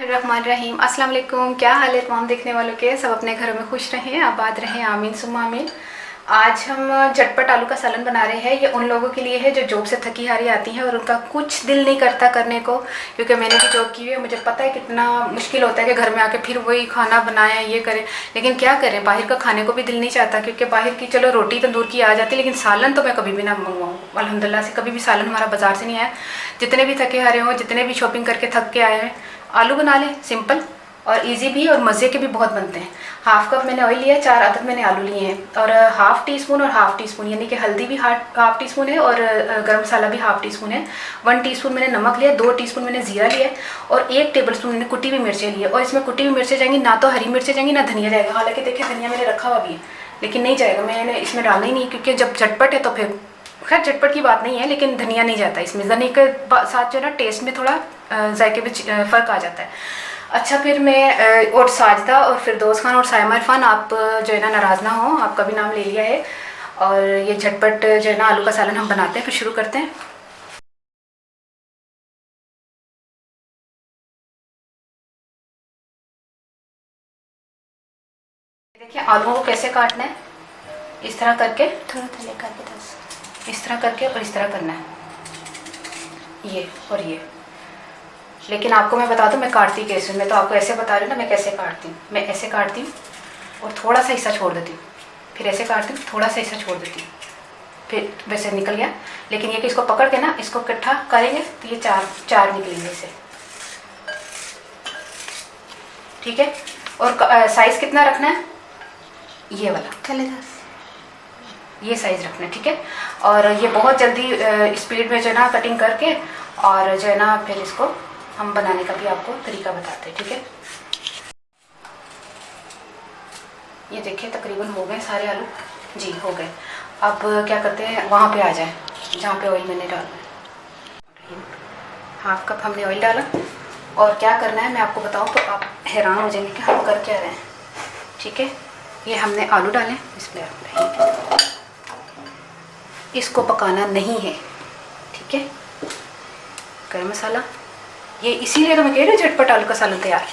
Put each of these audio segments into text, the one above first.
रहीम अस्सलाम वालेकुम। क्या हाल है तमाम देखने वालों के? सब अपने घरों में खुश रहें, आबाद रहें, आमीन सुम्मा आमीन। आज हम झटपट आलू का सालन बना रहे हैं। ये उन लोगों के लिए है जो जॉब से थकी हारी आती हैं और उनका कुछ दिल नहीं करता करने को, क्योंकि मैंने भी जॉब की हुई है, मुझे पता है कितना मुश्किल होता है कि घर में आके फिर वही खाना बनाएं, ये करें। लेकिन क्या करें, बाहर का खाने को भी दिल नहीं चाहता, क्योंकि बाहर की चलो रोटी तंदूर की आ जाती है, लेकिन सालन तो मैं कभी भी ना मंगवाऊँ। अल्हम्दुलिल्लाह से कभी भी सालन हमारा बाजार से नहीं आया। जितने भी थके हारे हों, जितने भी शॉपिंग करके थक के आए हैं, आलू बना लें, सिंपल और इजी भी और मज़े के भी बहुत बनते हैं। हाफ कप मैंने ऑयल लिया है, 4 अदद मैंने आलू लिए हैं, और हाफ टी स्पून और हाफ टी स्पून, यानी कि हल्दी भी हाफ टी स्पून है और गरम मसाला भी हाफ टी स्पून है। 1 टीस्पून मैंने नमक लिया, 2 टीस्पून मैंने जीरा लिया है और 1 टेबल स्पून मैंने कुटी हुई मिर्चें ली है। और इसमें कुटी हुई मिर्चें जाएंगी, ना तो हरी मिर्चें जाएंगी ना धनिया जाएगा। हालांकि देखिए धनिया मैंने रखा हुआ भी है, लेकिन नहीं जाएगा, मैंने इसमें डालना ही नहीं, क्योंकि जब झटपट है तो फिर खैर झटपट की बात नहीं है, लेकिन धनिया नहीं जाता इसमें। धनिया के साथ जो है ना टेस्ट में थोड़ा जायके में फ़र्क आ जाता है। अच्छा, फिर मैं और साजदा और फिरदौस खान और सायमा इरफान, आप जो है ना नाराज़ ना हो, आपका भी नाम ले लिया है। और ये झटपट जो है ना आलू का सालन हम बनाते हैं, फिर शुरू करते हैं। देखिए आलूओं को कैसे काटना है, इस तरह करके, थोड़ा थले करके दस, इस तरह करके और इस तरह करना है, ये और ये। लेकिन आपको मैं बता दूं मैं काटती कैसे हूँ। मैं तो आपको ऐसे बता रही हूँ ना मैं कैसे काटती हूँ। मैं ऐसे काटती हूँ और थोड़ा सा हिस्सा छोड़ देती हूँ, फिर ऐसे काटती हूँ, थोड़ा सा हिस्सा छोड़ देती हूँ, फिर वैसे निकल गया। लेकिन ये कि इसको पकड़ के ना इसको इकट्ठा करेंगे तो ये चार निकलेंगे इसे, ठीक है। और साइज़ कितना रखना है, ये वाला थले दस, ये साइज़ रखना है, ठीक है। और ये बहुत जल्दी स्पीड में जो है ना कटिंग करके और जो है ना फिर इसको हम बनाने का भी आपको तरीका बताते हैं, ठीक है। ये देखिए तकरीबन हो गए सारे आलू, जी हो गए। अब क्या करते हैं, वहाँ पे आ जाए जहाँ पे ऑयल मैंने डाला। हाफ कप हमने ऑयल डाला और क्या करना है मैं आपको बताऊँ तो आप हैरान हो जाएंगे कि हम कर क्या रहे हैं, ठीक है। ये हमने आलू डाले, इसमें इसको पकाना नहीं है, ठीक है। गरम मसाला, ये इसीलिए तो मैं कह रही हूँ झटपट आलू का सालन तैयार।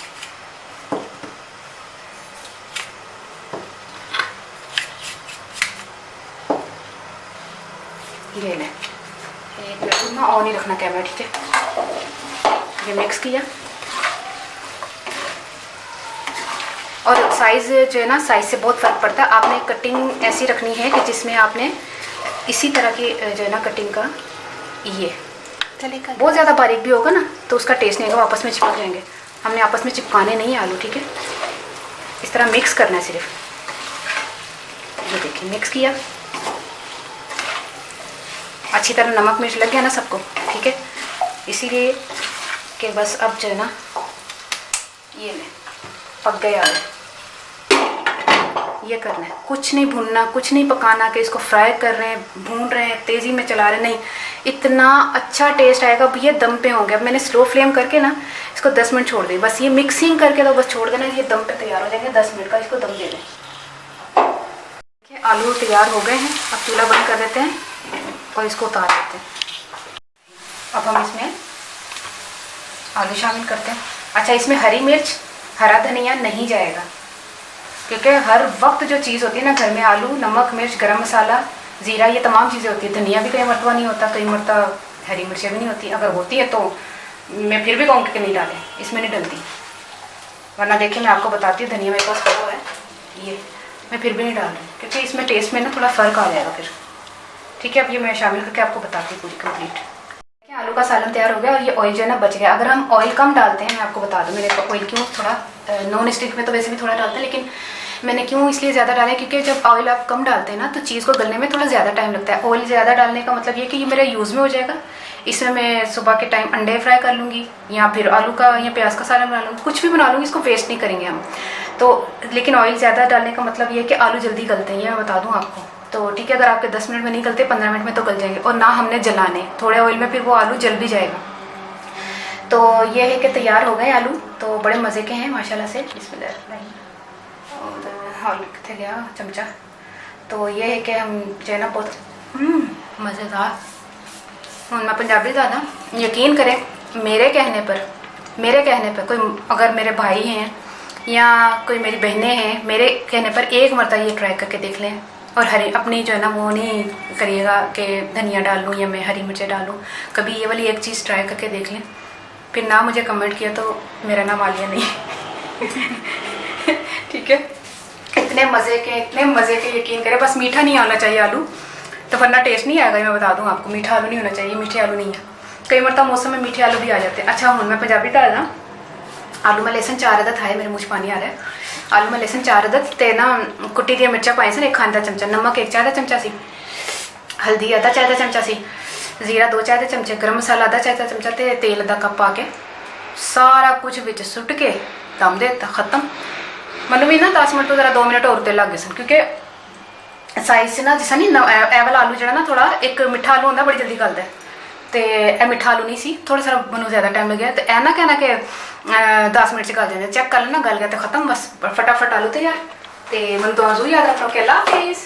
ये लें, एक मिनट ना ऑन ही रखना कैमरा, ठीक है। ये मिक्स किया और साइज़ जो है ना, साइज़ से बहुत फ़र्क पड़ता है। आपने कटिंग ऐसी रखनी है कि जिसमें आपने इसी तरह की जो है ना कटिंग का, ये बहुत ज़्यादा बारीक भी होगा ना तो उसका टेस्ट नहीं होगा, आपस में चिपक जाएंगे। हमने आपस में चिपकाने नहीं है आलू, ठीक है। इस तरह मिक्स करना है सिर्फ, ये देखिए मिक्स किया, अच्छी तरह नमक मिर्च लग गया ना सबको, ठीक है। इसीलिए कि बस अब जो है ना ये ले पक गए आलू, ये करना है, कुछ नहीं भूनना, कुछ नहीं पकाना कि इसको फ्राई कर रहे हैं, भून रहे हैं, तेज़ी में चला रहे हैं, नहीं। इतना अच्छा टेस्ट आएगा। अब ये दम पे होंगे, अब मैंने स्लो फ्लेम करके ना इसको 10 मिनट छोड़ दी, बस ये मिक्सिंग करके तो बस छोड़ देना, ये दम पे तैयार हो जाएंगे। 10 मिनट का इसको दम दे दें। आलू तैयार हो गए हैं, अब चूल्हा बंद कर देते हैं और इसको उतार देते हैं। अब हम इसमें आलू शामिल करते हैं। अच्छा, इसमें हरी मिर्च, हरा धनिया नहीं जाएगा, क्योंकि हर वक्त जो चीज़ होती है ना घर में, आलू, नमक, मिर्च, गरम मसाला, ज़ीरा, ये तमाम चीज़ें होती है। धनिया भी कई मरतबा नहीं होता, कई मरतबा हरी मिर्चें भी नहीं होती। अगर होती है तो मैं फिर भी कहूँगी कि नहीं डालें, इसमें नहीं डलती। वरना देखिए मैं आपको बताती हूँ, धनिया मेरे पास पड़ा हुआ है, ये मैं फिर भी नहीं डाल रही, क्योंकि इसमें टेस्ट में ना थोड़ा फ़र्क आ जाएगा फिर, ठीक है। अब ये मैं शामिल करके आपको बताती हूँ पूरी कंप्लीट। आलू का सालन तैयार हो गया और ये ऑयल जो है ना बच गया। अगर हम ऑयल कम डालते हैं, मैं आपको बता दूं मेरे ऑयल क्यों थोड़ा, नॉन स्टिक में तो वैसे भी थोड़ा डालते हैं, लेकिन मैंने क्यों इसलिए ज़्यादा डाला है, क्योंकि जब ऑयल आप कम डालते हैं ना तो चीज़ को गलने में थोड़ा ज़्यादा टाइम लगता है। ऑयल ज़्यादा डालने का मतलब ये कि ये मेरा यूज़ में हो जाएगा। इसमें मैं सुबह के टाइम अंडे फ्राई कर लूँगी, या फिर आलू का या प्याज का सालन बना लूँगी, कुछ भी बना लूँगी, इसको वेस्ट नहीं करेंगे हम तो। लेकिन ऑयल ज़्यादा डालने का मतलब ये है कि आलू जल्दी गलते हैं, ये मैं बता दूँ आपको तो, ठीक है। अगर आपके 10 मिनट में नहीं गलते, 15 मिनट में तो गल जाएंगे। और ना हमने जलाने, थोड़े ऑयल में फिर वो आलू जल भी जाएगा। तो ये है कि तैयार हो गए आलू, तो बड़े मज़े के हैं माशाल्लाह से। बिस्मिल्लाह, और कितने गया चमचा। तो ये है कि हम जो है ना बहुत मज़ेदार, मैं पंजाबी ज़्यादा, यकीन करें मेरे कहने पर मेरे कहने पर कोई अगर मेरे भाई हैं या कोई मेरी बहनें हैं, मेरे कहने पर एक मरतबा ये ट्राई करके देख लें। और हरी अपनी जो है ना वो नहीं करिएगा कि धनिया डाल लूँ या मैं हरी मिर्चें डालूँ, कभी ये वाली एक चीज़ ट्राई करके देख लें। फिर ना मुझे कमेंट किया तो मेरा नाम आलिया नहीं। ठीक है, इतने मज़े के यकीन करें, बस मीठा नहीं आना चाहिए आलू, तो वरना टेस्ट नहीं आएगा। मैं बता दूँ आपको, मीठा आलू नहीं होना चाहिए, मीठे आलू नहीं है। कई मरतबा मौसम में मीठे आलू भी आ जाते हैं। अच्छा हूँ मैं पंजाबी धारना, आलू में लहसुन 4 अदद है, मेरे मुँह पानी आ रहा है। आलू में लहसुन 4 अदद ते ना कुट्टी दी मिर्चा पाई सन 1 खाने का चमचा, नमक 1 चाय का चमचा सी, हल्दी आधा चाय का चमचा सी, जीरा 2 चाय के चमचे, गर्म मसाला आधा चाय का चमचा, ते तेल आधा कप पा के सारा कुछ विच सुट के दम दे दिता, खत्म। मतलब भी ना 10 मिनट तो जरा 2 मिनट और तेल लग गए सन, क्योंकि साइज से ना जिसा नहीं ए वाला आलू जो ना थोड़ा एक मिठा आलू होंगे बड़ी जल्दी गलता है, तो यह मिठा आलू नहीं सी, थोड़ा सा मैं ज़्यादा टाइम लग गया। तो ऐ ना कहना कि 10 मिनट से गल जाते, चेक कर लेना गल गया तो खत्म, बस फटाफट आलू तैयार। तो मैं दुआ जरूर याद रखना कि अल्लाह हाफिज़।